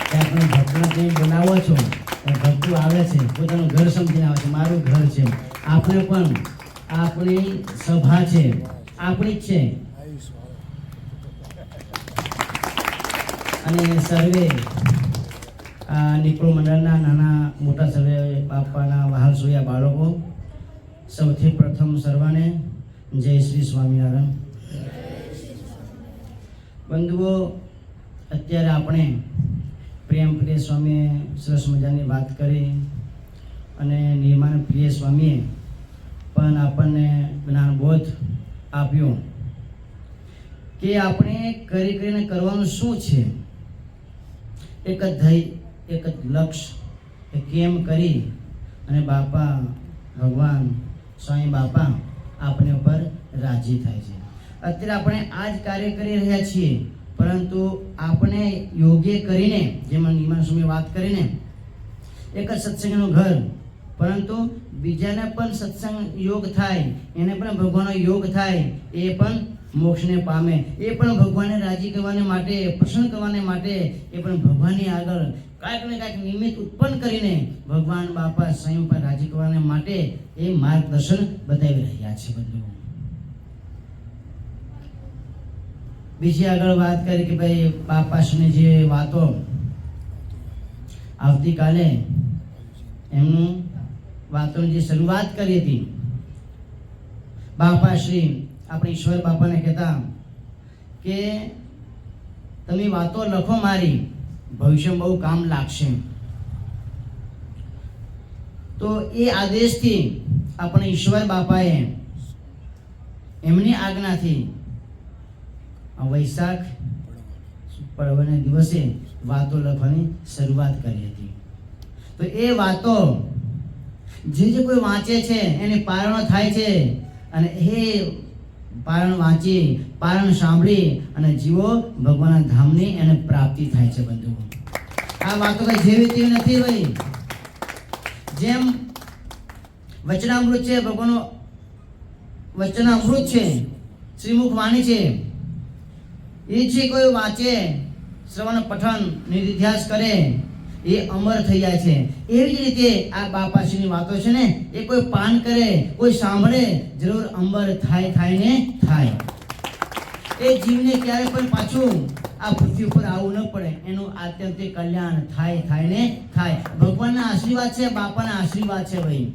Speaker 3: ત્યારે તમે ભક્તોને તમે બનાવો છો, ભક્તો આવે છે, પોતાનું ઘર સમજીને આવે છે, મારું ઘર છે. આપણે પણ આપણી સભા છે, આપણી જ છે. અને સર્વે નિપુણ મંડળના નાના મોટા સર્વે બાપાના વહાલ સોયા બાળકો, સૌથી પ્રથમ સર્વને જય શ્રી સ્વામિનારાયણ. બંધુઓ, અત્યારે આપણે પ્રેમ પ્રિય સ્વામીએ સરસ મજાની વાત કરી અને નિર્માણ પ્રિય સ્વામીએ પણ આપણને જ્ઞાનબોધ આપ્યો કે આપણે કરી કરીને કરવાનું શું છે. એક જ ધ્યેય, એક જ લક્ષ્ય, એ કેમ કરી અને બાપા ભગવાન સ્વામી બાપા આપણે ઉપર રાજી થાય છે. અત્યારે આપણે આ જ કાર્ય કરી રહ્યા છીએ, પરંતુ આપણે યોગ્ય કરીને, જેમાં નિમાન સ્વામી વાત કરીને, એક જ સત્સંગનું ઘર પરંતુ બીજાને પણ સત્સંગ યોગ થાય, એને પણ ભગવાનનો યોગ થાય, એ પણ મોક્ષને પામે, એ પણ ભગવાનને રાજી કરવાને માટે, પ્રસન્ન કરવાને માટે, એ પણ ભગવાનની આગળ કાંઈક ને કાંઈક નિમિત્ત ઉત્પન્ન કરીને ભગવાન બાપા સ્વયં પર રાજી કરવાને માટે એ માર્ગદર્શન બતાવી રહ્યા છે બધું. બીજી આગળ વાત કરી કે ભાઈ બાપાશ્રીની જે વાતો આવતીકાલે એમનું વાતોની જે શરૂઆત કરી હતી, બાપાશ્રી આપણે ઈશ્વર બાપાને કહેતા કે તમે વાતો લખો મારી, ભવિષ્યમાં બહુ કામ લાગશે. તો એ આદેશથી આપણે ઈશ્વર બાપાએ એમની આજ્ઞાથી વૈશાખ પર્વના દિવસે વાતો લખવાની શરૂઆત કરી હતી. તો એ વાતો જે કોઈ વાંચે છે એને પારણ થાય છે, અને એ પારણ વાંચી, પારણ સાંભળી અને જીવો ભગવાનના ધામની એને પ્રાપ્તિ થાય છે બંધુ. આ વાતો કઈ જેવી તેવી નથી ભાઈ. જેમ વચનામૃત છે, ભગવાનનો વચનામૃત છે, શ્રીમુખ વાણી છે, એ જે કોઈ વાંચે, શ્રવણ પઠન નિધિધ્યાસ કરે એ અમર થઈ જાય છે. એવી જ રીતે આ બાપાશ્રીની વાતો છે ને, એ કોઈ પાન કરે, કોઈ સાંભળે, જરૂર અમર થાય ને થાય. એ જીવને ક્યારે પણ પાછું આ પૃથ્વી ઉપર આવવું ન પડે, એનું આત્યંતિક કલ્યાણ થાય ને થાય. ભગવાનના આશીર્વાદ છે, બાપાના આશીર્વાદ છે ભાઈ.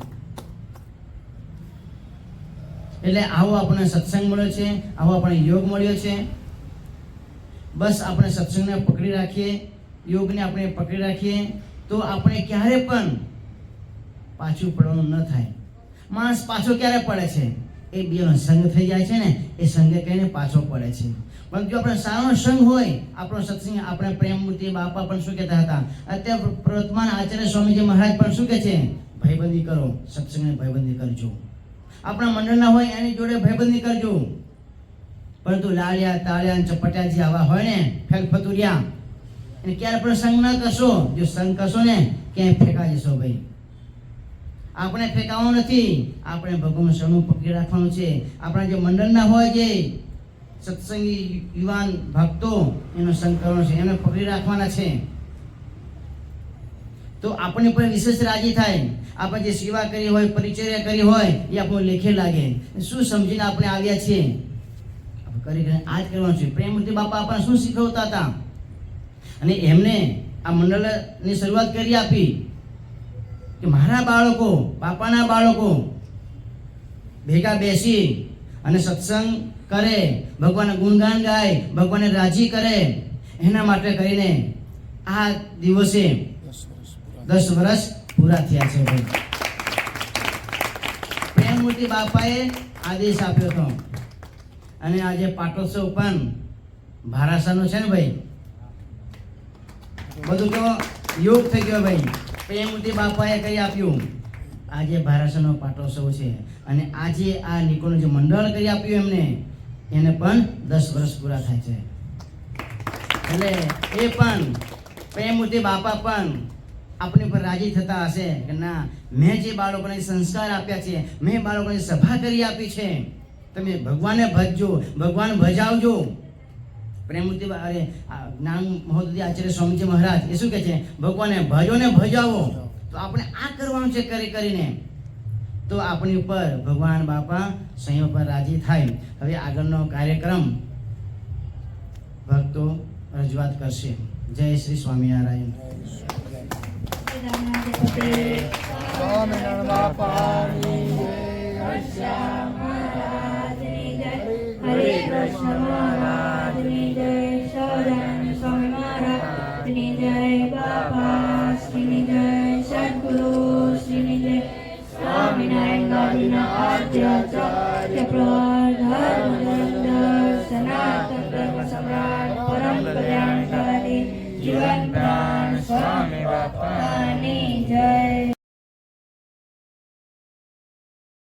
Speaker 3: એટલે આવો આપણને સત્સંગ મળ્યો છે, આવો આપણને યોગ મળ્યો છે. બસ આપણે સત્સંગને પકડી રાખીએ, યોગને આપણે પકડી રાખીએ, તો આપણે ક્યારે પણ પાછું પડવાનું ન થાય. માણસ પાછો ક્યારે પડે છે? એ બેનો સંગ થઈ જાય છે ને, એ સંગે કહીને પાછો પડે છે. પરંતુ જો આપણે સારો સંગ હોય, આપણો સત્સંગ, આપણે પ્રેમમૂર્તિ બાપા પણ શું કહેતા હતા, અત્યારે પ્રવર્તમાન આચાર્ય સ્વામીજી મહારાજ પણ શું કહે છે, ભાઈબંધી કરો, સત્સંગને ભાઈબંધી કરજો. આપણા મંડળના હોય એની જોડે ભાઈબંધી કરજો. પરંતુ લાલિયા તાળિયા ચપટિયા જે આવા હોય ને, ફેક ફતુરિયા, એને ક્યારે પણ સંગ ના કરશો. જો સંગ કરશો ને, ક્યાંય ફેંકા જશો ભાઈ. આપણે ફેંકાવાનું નથી, આપણે ભગવાનનું શરણું પકડી રાખવાનું છે. આપણા જે મંડળના હોય, જે સત્સંગી યુવાન ભક્તો, એનો સંગ કરવાનો છે, એને પકડી રાખવાના છે. તો આપણે પણ વિશેષ રાજી થાય. આપણે જે સેવા કરી હોય, પરિચર્યા કરી હોય, એ આપણું લેખે લાગે. શું સમજીને આપણે આવ્યા છીએ, કરી આ જ કરવાનું છે. પ્રેમમૂર્તિ બાપા આપણને શું શીખવતા હતા, અને એમને આ મંડળની શરૂઆત કરી આપી કે મારા બાળકો, બાપાના બાળકો ભેગા બેસી અને સત્સંગ કરે, ભગવાનના ગુણગાન ગાય, ભગવાનને રાજી કરે, એના માટે કરીને આ દિવસે 10 વર્ષ પૂરા થયા છે ભાઈ. પ્રેમમૂર્તિ બાપાએ આદેશ આપ્યો હતો, અને આજે પાટોત્સવ પણ ભારાસાનો છે ને ભાઈ. બધું તો યોગ થઈ ગયો ભાઈ. પ્રેમમૂર્તિ બાપાએ કહી આપ્યું, આજે ભારાસાનો પાટોત્સવ છે, અને આજે આ નિકોનું જે મંડળ કરી આપ્યું એમને, એને પણ 10 વર્ષ પૂરા થાય છે. એટલે એ પણ પ્રેમમૂર્તિ બાપા પણ આપણી પર રાજી થતા હશે કે ના, મેં જે બાળકોને સંસ્કાર આપ્યા છે, મેં બાળકોને સભા કરી આપી છે, તમે ભગવાનને ભજજો, ભગવાન ભજાવજો. પ્રેમમૂર્તિ જ્ઞાન મહોદય આચાર્ય સ્વામીજી મહારાજ એ શું કહે છે, ભગવાનને ભજો ને ભજાવો. તો આપણે આ કરવાનું છે કરીને, તો આપણી ઉપર ભગવાન બાપા સંયમ પર રાજી થાય. હવે આગળનો કાર્યક્રમ ભક્તો રજૂઆત કરશે. જય શ્રી સ્વામિનારાયણ.
Speaker 4: સ્વામિનારાયણ બાપાની જય, મહારાજની જય, હરે કૃષ્ણ મહારાજની જય, સહજાનંદ સ્વામી મહારાજની જય, બાપા શ્રીની જય, સદગુરુ શ્રીની જય. સ્વામિનારાયણ ગાદીના આદ્યાચાર્ય પ્રધર્મ ધર્મ સનાતન ધર્મ સમ્રાટ પરમ કલ્યાણકારી જીવન પ્રાણ સ્વામી બાપા